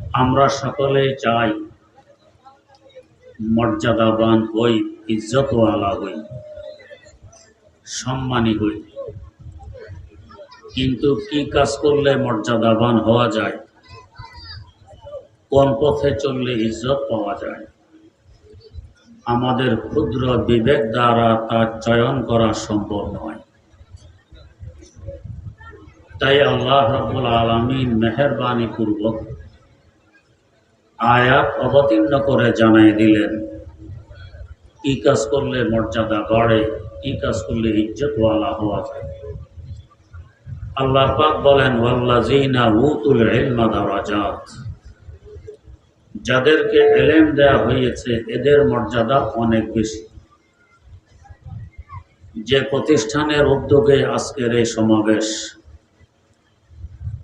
আমরা সকলেই চাই মর্যাদাবান হই, ইজ্জতওয়ালা হই, সম্মানী হই। কিন্তু কি কাজ করলে মর্যাদাবান হওয়া যায়, কোন পথে চললে ইজ্জত পাওয়া যায়, আমাদের ক্ষুদ্র বিবেক দ্বারা তা চয়ন করা সম্ভব নয়। তাই আল্লাহ রাব্বুল আলামিন মেহেরবানি পূর্বক আয়াত অবতীর্ণ করে জানাই দিলেন কি কাজ করলে মর্যাদা বাড়ে, কি কাজ করলে ইজ্জতওয়ালা হওয়া যায়। আল্লাহ পাক বলেন, ওয়াল্লাযীনা উতুল ইলমা দারাজাত, যাদেরকে ইলম দেয়া হয়েছে এদের মর্যাদা অনেক বেশি। যে প্রতিষ্ঠানের উদ্যোগে আজকের এই সমাবেশ,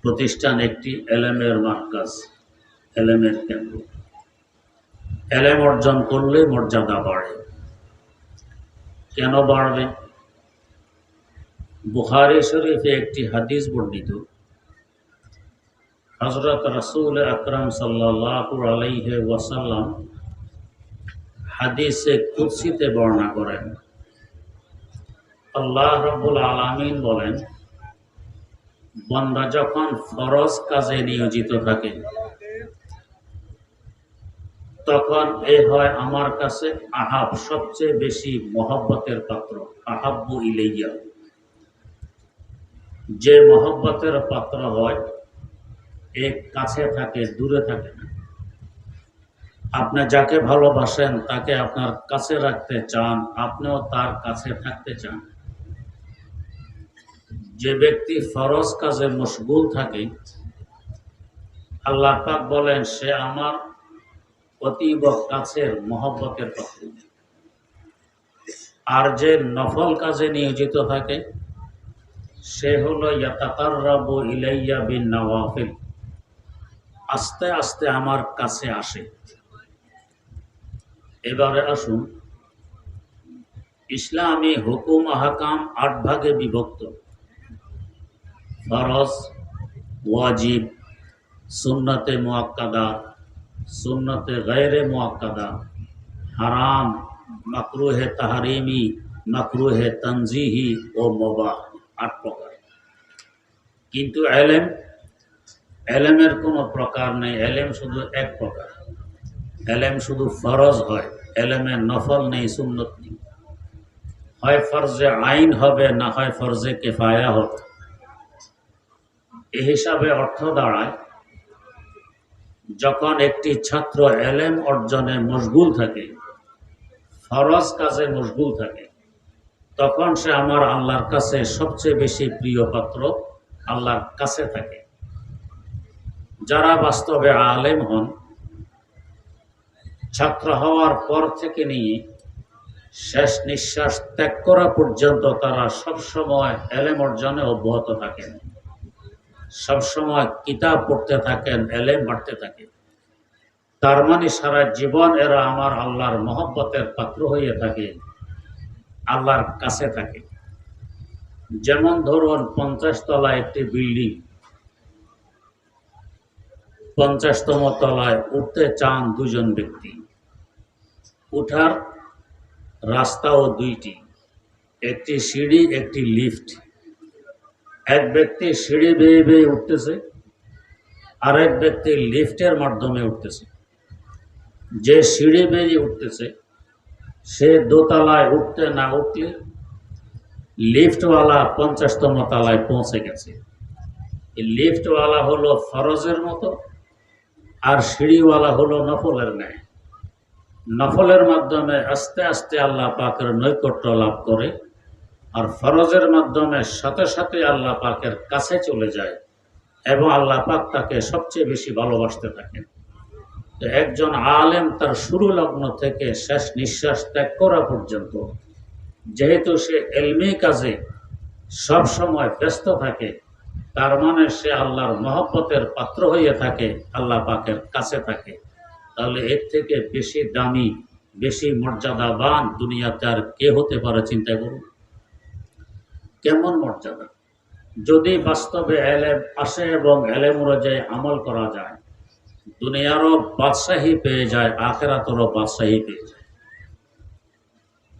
প্রতিষ্ঠান একটি ইলমের মারকাজ, ইলমের কেন্দ্র। ইলম অর্জন করলে মর্যাদা বাড়ে। কেন বাড়বে? বুখারী শরীফে একটি হাদিস বর্ণিত, হযরত রাসূল আকরাম সাল্লাল্লাহু আলাইহি ওয়াসাল্লাম হাদিসে কুদসিতে বর্ণনা করেন, আল্লাহ রাব্বুল আলামিন বলেন, বান্দা যখন ফরজ কাজে নিয়োজিত থাকে তখন এ হয় আমার কাছে আহাব, সবচেয়ে বেশি মহব্বতের পাত্র। আহাব্বু ইলাইয়া, যে মহব্বতের পাত্র হয় এ কাছে থাকে, দূরে থাকে না। আপনি যাকে ভালোবাসেন তাকে আপনার কাছে রাখতে চান, আপনিও তার কাছে থাকতে চান। যে ব্যক্তি ফরজ কাজে মশগুল থাকে, আল্লাহ পাক বলেন সে আমার অতীব কাছের মহব্বতের পাত্র। আর যে নফল কাজে নিয়োজিত থাকে সে হলো ইয়াতাকাররাবু ইলাইয়া বিন নওয়াফিল, আস্তে আস্তে আমার কাছে আসে। এবারে আসুন, ইসলামী হুকুম আহকাম 8 ভাগে বিভক্ত। ফরজ, ওয়াজিব, সুন্নতে মুআক্কাদা, সুন্নতে গায়রে মুআক্কাদা, হারাম, মাকরুহে তাহরিমি, মাকরুহে তানজিহি ও মুবাহ, 8 প্রকার। কিন্তু এলেমের কোনো প্রকার নেই, এলেম শুধু এক প্রকার। এলেম শুধু ফরজ হয়, এলেমের নফল নেই, সুন্নত নেই। হয় ফরজে আইন হবে, না হয় ফরজে কিফায়া হবে। এই হিসাবে অর্থ দাঁড়ায়, যখন একটি ছাত্র এলেম অর্জনে মশগুল থাকে, ফরজ কাজে মশগুল থাকে, তখন সে আমার আল্লাহর কাছে সবচেয়ে বেশি প্রিয় পাত্র, আল্লাহর কাছে থাকে। যারা বাস্তবে আলেম হন, ছাত্র হওয়ার পর থেকে নিয়ে শেষ নিঃশ্বাস ত্যাগ করা পর্যন্ত তারা সবসময় এলেম অর্জনে অব্যাহত থাকেন, সবসময় কিতাব পড়তে থাকেন, এলেম বাড়তে থাকে। তার মানে সারা জীবন এরা আমার আল্লাহর মহব্বতের পাত্র হয়ে থাকে, আল্লাহর কাছে থাকে। যেমন ধরুন 50 তলা একটি বিল্ডিং, 50তম তলায় উঠতে চান 2 জন ব্যক্তি। উঠার রাস্তাও 2টি, একটি সিঁড়ি, একটি লিফট। এক ব্যক্তি সিঁড়ি বেয়ে বেয়ে উঠতেছে, আরেক ব্যক্তি লিফটের মাধ্যমে উঠতেছে। যে সিঁড়ি বেয়ে উঠতেছে সে দোতলায় উঠতে না উঠলে লিফটওয়ালা 50তম তলায় পৌঁছে গেছে। এই লিফটওয়ালা হলো ফরজের মতো, আর সিঁড়িওয়ালা হলো নফলের ন্যায়। নফলের মাধ্যমে আস্তে আস্তে আল্লাহ পাকের নৈকট্য লাভ করে, আর ফরজের মাধ্যমে সাথে সাথে আল্লাহ পাকের কাছে চলে যায় এবং আল্লাহ পাক তাকে সবচেয়ে বেশি ভালোবাসতে থাকেন। তো একজন আলেম তার শুরু লগ্ন থেকে শেষ নিঃশ্বাস ত্যাগ করা পর্যন্ত যেহেতু সে ইলমি কাজে সব সময় ব্যস্ত থাকে, তার মানে সে আল্লাহর মহব্বতের পাত্র হয়ে থাকে, আল্লাহ পাকের কাছে থাকে। তাহলে এর থেকে বেশি দামি, বেশি মর্যাদাবান দুনিয়াতে আর কে হতে পারে? চিন্তা করুন কেমন মর্যাদা। যদি বাস্তবে এলেম আসে এবং এলেম অনুযায়ী আমল করা যায়, দুনিয়ারও বাদশাহী পেয়ে যায়, আখিরাতেরও বাদশাহী পেয়ে যায়।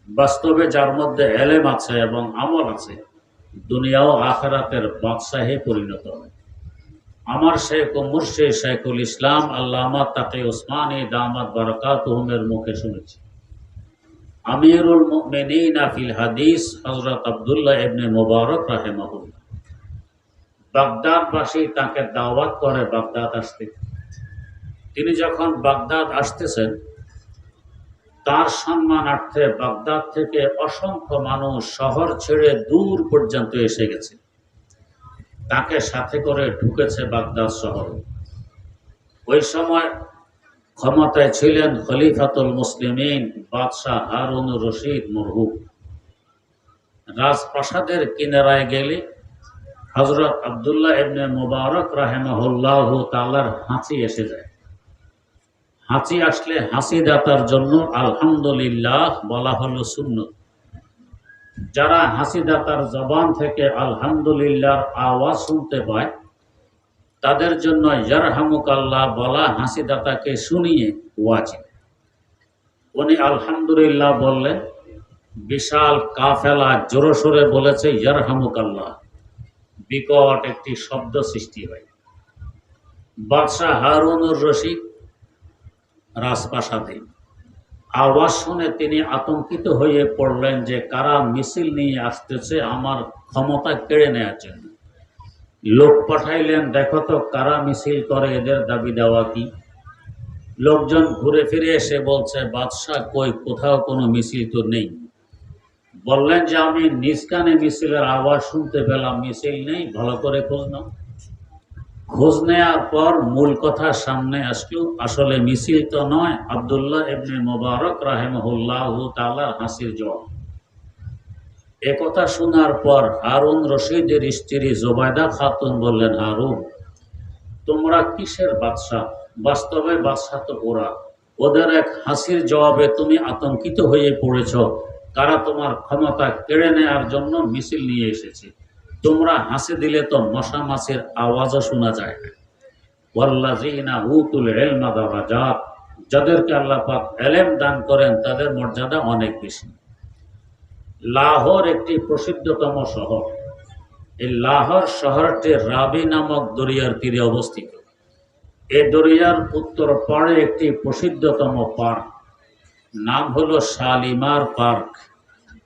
বাস্তবে যার মধ্যে এলেম আছে এবং আমল আছে, দুনিয়া ও আখিরাতের বাদশাহে পরিণত হয়। আমার শেখ ও মুর্শিদ শেখুল ইসলাম আল্লামা তাকি উসমানী দামাত বারাকাতুহুমের মুখে শুনেছি, আমিরুল মুমিনিন ফিল হাদিস হযরত আব্দুল্লাহ ইবনে মুবারক রাহিমাহুল্লাহ, বাগদাদবাসী তাকে দাওয়াত করে বাগদাদ আসতে। তিনি যখন বাগদাদ আসতেছেন, তার সম্মানার্থে বাগদাদ থেকে অসংখ্য মানুষ শহর ছেড়ে দূর পর্যন্ত এসে গেছে, তাকে সাথে করে ঢুকেছে বাগদাদ শহরে। ওই সময় ক্ষমতায় ছিলেন খলিফাতুল মুসলিমিন বাদশাহ হারুনুর রশিদ মরহুম। রাজপ্রাসাদের কিনারায় গেলে হযরত আব্দুল্লাহ ইবনে মুবারক রাহিমাহুল্লাহ তাআলার হাঁচি এসে যায়। হাঁচি আসলে হাসি দাতার জন্য আলহামদুলিল্লাহ বলা হলো সুন্নত। যারা হাসি দাতার জবান থেকে আলহামদুলিল্লাহর আওয়াজ শুনতে পায়, তাদের জন্য ইয়ারহামুকাল্লাহ বলা হাসি দাতাকে শুনিয়ে ওয়াজিব। উনি আলহামদুলিল্লাহ বললেন, বিশাল কাফেলা জোরে সোরে বলেছে ইয়ারহামুকাল্লাহ, বিকট একটি শব্দ সৃষ্টি হয়। বাদশাহ হারুনুর রশিদ রাজপ্রাসাদে আওয়াজ শুনে তিনি আতঙ্কিত হয়ে পড়লেন যে কারা মিছিল নিয়ে আসতেছে আমার ক্ষমতা কেড়ে নেওয়ার জন্য। লোক পাঠাইলেন, দেখো তো কারা মিছিল করে, এদের দাবি দেওয়া কি। লোকজন ঘুরে ফিরে এসে বলছে, বাদশাহ কই, কোথাও কোনো মিছিল তো নেই। বললেন যে আমি নিজ কানে মিছিলের আওয়াজ শুনতে পেলাম, মিছিল নেই, ভালো করে খোঁজ নাও। খোঁজ নেওয়ার পর মূল কথা সামনে আসলো, আসলে মিছিল তো নয়, আব্দুল্লাহ ইবনে মুবারক রাহিমাহুল্লাহ তাআলার হাসির জবাব। একথা শোনার পর হারুন রশিদের স্ত্রী জোবায়দা খাতুন বললেন, হারুন, তোমরা কিসের বাদশাহ? বাস্তবে বাদশাহ তো ওরা। ওদের এক হাসির জবাবে তুমি আতঙ্কিত হয়ে পড়েছ। তারা তোমার ক্ষমতা কেড়ে নেওয়ার জন্য মিছিল নিয়ে এসেছে। তোমরা হাসি দিলে তো মশা মাছির আওয়াজও শোনা যায় না। ওয়াল্লাযীনা উতুল ইলমা দারাজাত, যাদেরকে আল্লাহ পাক ইলম দান করেন তাদের মর্যাদা অনেক বেশি। লাহোর একটি প্রসিদ্ধতম শহর। এই লাহোর শহরটি রাবি নামক দরিয়ার তীরে অবস্থিত। এই দরিয়ার উত্তর পাড়ে একটি প্রসিদ্ধতম পার্ক, নাম হলো শালিমার পার্ক।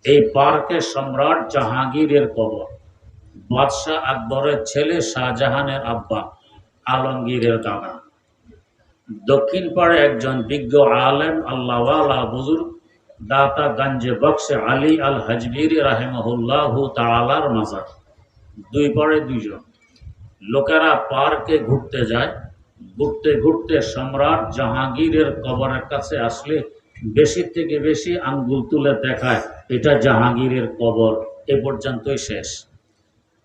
এই পার্কে সম্রাট জাহাঙ্গীরের কবর, বাদশাহ আকবরের ছেলে শাহজাহানের আব্বা আলমগীরের দাদা। দক্ষিণ পাড়ে একজন বিজ্ঞ আলেম আল্লাহওয়ালা বুজুর্গ দাতা গঞ্জে বক্সে আলী আল হাজবিরি রাহিমাহুল্লাহ তাআলার মাজার। দুই পাড়ে দুইজন। লোকেরা পার্কে ঘুরতে যায়। ঘুরতে ঘুরতে সম্রাট জাহাঙ্গীরের কবরের কাছে আসলে বেশি থেকে বেশি আঙ্গুল তুলে দেখায় এটা জাহাঙ্গীরের কবর, এ পর্যন্তই শেষ।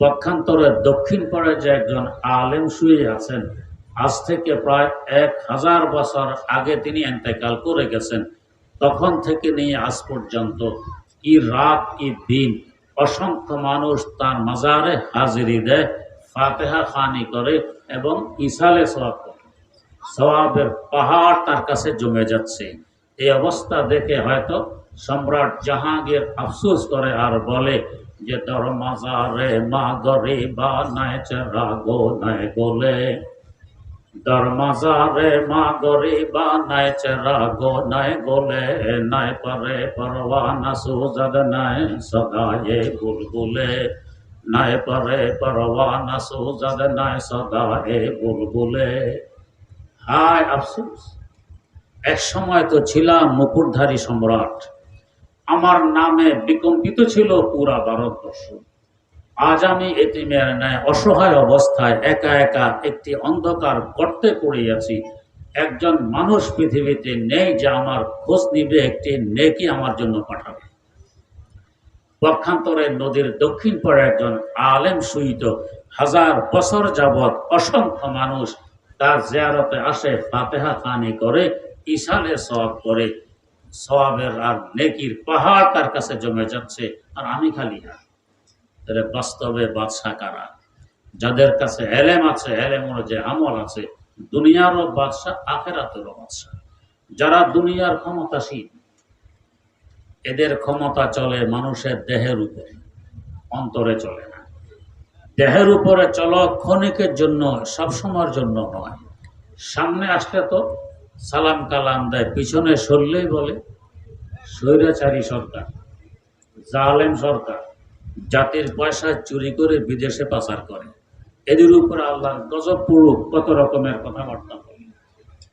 পক্ষান্তরে দক্ষিণ পাড়ে যে একজন আলেম শুয়ে আছেন, আজ থেকে প্রায় 1000 বছর আগে তিনি ইন্তেকাল করে গেছেন। তখন থেকে নিয়ে আজ পর্যন্ত কি রাত কি দিন অসংখ্য মানুষ তার মাজারে হাজিরি দেয়, ফাতিহা খানি করে এবং ইসালে সওয়াব করে। সওয়াবের পাহাড় তার কাছে জমে যাচ্ছে। এই অবস্থা দেখে হয়তো সম্রাট জাহাঙ্গীর আফসোস করে আর বলে যে তোর মাজারে মা গরিবা নাই চেরা গো নাই বলে, তোর মাজারে মা গরিবা নাই চেরা গো নাই বলে, নাই পারে পরওয়ানা সুজাদ নাই সদায়ে বুলবুলে, নাই পারে পরওয়ানা সুজাদ নাই সদায়ে বুলবুলে। হায় আফসোস, এক সময় তো ছিলাম মুকুটধারী সম্রাট, আমার নামে বিকম্পিত ছিল পুরা ভারতবর্ষ। আজ আমি এতিমের ন্যায় অসহায় অবস্থায় একা একা একটি অন্ধকার গর্তে পড়ে আছি। একজন মানুষ পৃথিবীতে নেই যে আমার খোঁজ নিবে, একটি নেকি আমার জন্য পাঠাবে। পক্ষান্তরে নদীর দক্ষিণ পাড়ে একজন আলেম শুইত। 1000 বছর যাবৎ অসংখ্য মানুষ তার জিয়ারতে আসে, ফাতিহা খানি করে, ইসালে সওয়াব করে। সওয়াবের আর নেকির পাহাড় তার কাছে জমে যাচ্ছে, আর আমি খালি না। বাস্তবে বাদশা কারা? যাদের কাছে এলেম আছে, এলেম অনুযায়ী আমল আছে, দুনিয়ারও বাদশাহ, আখেরাতেরও বাদশাহ। যারা দুনিয়ার ক্ষমতাসীন, এদের ক্ষমতা চলে মানুষের দেহের উপরে, অন্তরে চলে না। দেহের উপরে চলো ক্ষণিকের জন্য, সবসময়ের জন্য নয়। সামনে আসলে তো সালাম কালাম দেয়, পিছনে সরলেই বলে স্বৈরাচারী সরকার, জালেম সরকার, জাতির পয়সা চুরি করে বিদেশে পাচার করে। এদের উপরে আল্লাহর গজব পড়ুক, কত রকমের কথাবার্তা বলে।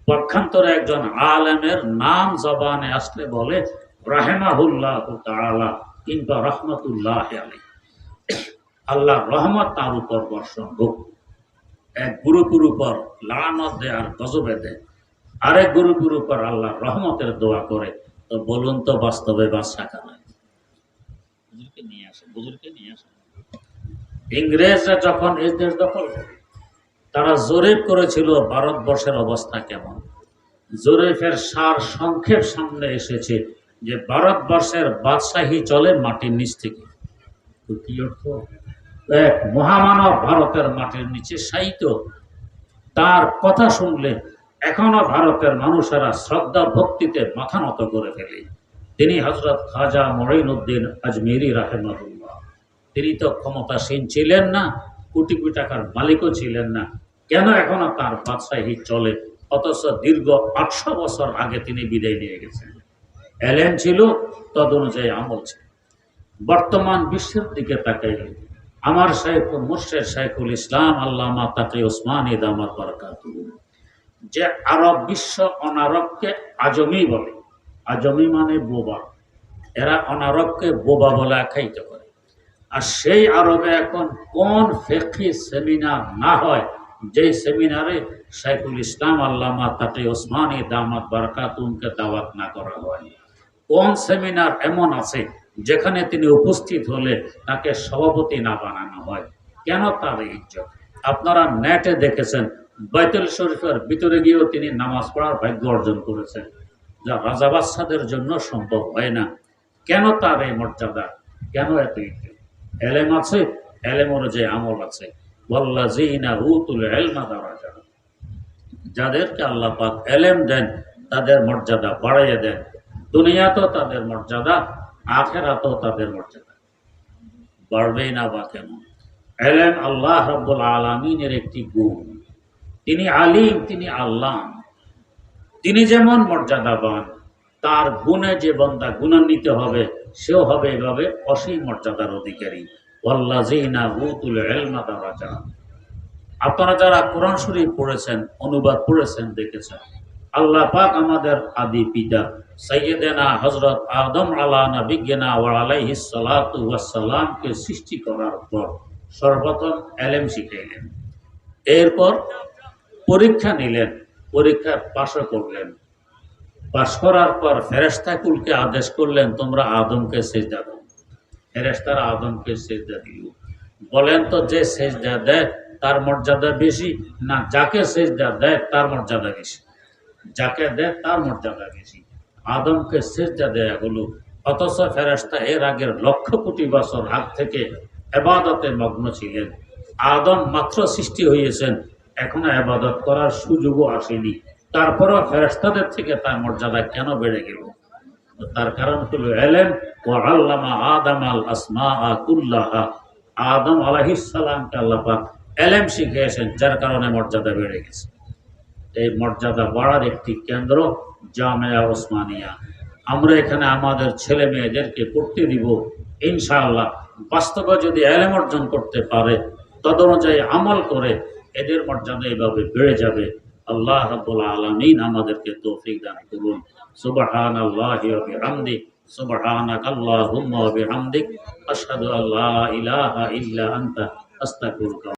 পক্ষান্তরে একজন আলেমের নাম জবানে আসলে বলে রাহিমাহুল্লাহ তাআলা কিংবা রহমতুল্লাহ আলাইহি, আল্লাহর রহমত তার উপর বর্ষণ হোক। এক গ্রুপের উপর লানত দেয় আর গজবে দেয়, আরেক গ্রুপের উপর আল্লাহর রহমতের দোয়া করে। তো বলুন তো বাস্তবে বাদশা কারা? ইংরেজরা যখন এই দেশ দখল করে, তারা জরিপ করেছিল ভারতবর্ষের অবস্থা কেমন। জরিপের সার সংক্ষেপ সামনে এসেছে যে ভারতবর্ষের বাদশাহী চলে মাটির নিচ থেকে। কি অর্থ? এক মহামানব ভারতের মাটির নিচে শায়িত, তার কথা শুনলে এখনো ভারতের মানুষেরা শ্রদ্ধা ভক্তিতে মাথা নত করে ফেলে। তিনি হযরত খাজা মঈনুদ্দিন আজমিরি রাহিমাহুল্লাহ। তিনি তো ক্ষমতাসীন ছিলেন না, কোটি কোটি টাকার মালিকও ছিলেন না, কেন এখনো তার বাদশাহী চলে? অথচ দীর্ঘ ৮০০ বছর আগে তিনি বিদায় নিয়ে গেছেন। এলেন ছিল, তদ অনুযায়ী আমল ছিল। বর্তমান বিশ্বের দিকে তাকাইলে আমার শাইখ মুর্শিদ শাইখুল ইসলাম আল্লামা তাকি ওসমানী দামাত বারাকাতুহু যে আরব বিশ্ব অনারবকে আজমি বলে। আজমি মানে বোবা। এরা অনারবকে বোবা বলে আখ্যায়িত করে। আর সেই আরবে এখন কোন ফিকহি সেমিনার না হয় যে সেমিনারে শাইখুল ইসলাম আল্লামা তাকি ওসমানী দামাত বারাকাতুহুকে দাওয়াত না করা হয়? কোন সেমিনার এমন আছে যেখানে তিনি উপস্থিত হলে তাকে সভাপতি না বানানো হয়? কেন তার ইজ্জত? আপনারা নেটে দেখেছেন, বাইতুল শরীফের ভিতরে গিয়েও তিনি নামাজ পড়ার ভাগ্য অর্জন করেছেন, যা রাজা বাদশাদের জন্য সম্ভব হয় না। কেন তার এই মর্যাদা? কেন এত ইজ্জত? এলেম আছে, এলেম অনুযায়ী আমল আছে। ওয়াল্লাযীনা উতুল ইলমা দারাজা, যাদেরকে আল্লাহ পাক এলেম দেন তাদের মর্যাদা বাড়াইয়া দেন। দুনিয়াতেও তাদের মর্যাদা, আখিরাতেও তাদের মর্যাদা বাড়বেই না বা কেন? এলেম আল্লাহ রাব্বুল আলামিনের একটি গুণ। তিনি আলিম, তিনি আল্লাহ। তিনি যেমন মর্যাদাবান, তার গুণে যে বান্দা গুণান্বিত হবে সেও হবে এভাবে অসীম মর্যাদার অধিকারী। ওয়াল্লাযীনা উতুল ইলমা দারাজা। আপনারা যারা কোরআন শরীফ পড়েছেন, অনুবাদ পড়েছেন, দেখেছেন, আল্লাহ পাক আমাদের আদি পিতা সাইয়্যিদানা হযরত আদম আলা নবিয়্যিনা ওয়া আলাইহিস সালাতু ওয়াস সালামকে সৃষ্টি করার পর সর্বপ্রথম ইলম শিখাইলেন। এরপর পরীক্ষা নিলেন, পরীক্ষা পাশ করলেন। পাশ করার পর ফেরেশতাকুলকে আদেশ করলেন, তোমরা আদমকে সিজদা দাও। ফেরেশতারা আদমকে সিজদা দিল। বলেন তো, যে সিজদা দেয় তার মর্যাদা বেশি না যাকে সিজদা দেয় তার মর্যাদা বেশি? যাকে দেয় তার মর্যাদা বেশি। আদমকে সিজদা দেয়া হলো, অথচ ফেরেশতা এর আগের লক্ষ কোটি বছর আগ থেকে ইবাদতে মগ্ন ছিলেন। আদম মাত্র সৃষ্টি হয়েছেন, এখনো ইবাদত করার সুযোগও আসেনি, তারপরও ফেরেশতাদের থেকে তার মর্যাদা কেন বেড়ে গেল? তার কারণ হলো ইলম। ওয়া আল্লামা আদামাল আসমাআ কুল্লাহা। আদম আলাইহিস সালামকে আল্লাহ পাক ইলম শিখিয়েছেন, যার কারণে মর্যাদা বেড়ে গেছে। এই মর্যাদা বাড়ার একটি কেন্দ্র জামিয়া ওসমানিয়া। আমরা এখানে আমাদের ছেলে মেয়েদেরকে পড়তে দিব ইনশাআল্লাহ। বাস্তবে যদি ইলম অর্জন করতে পারে, তদনুযায়ী আমল করে, এদের মর্যাদা এইভাবে বেড়ে যাবে। আল্লাহ রাব্বুল আলামিন আমাদেরকে তৌফিক দান করুন। সুবহানাল্লাহি ওয়া বিহামদিহি, সুবহানাকাল্লাহুম্মা ওয়া বিহামদিক, আশহাদু আল্লা ইলাহা ইল্লা আনতা, আস্তাগফিরুকা।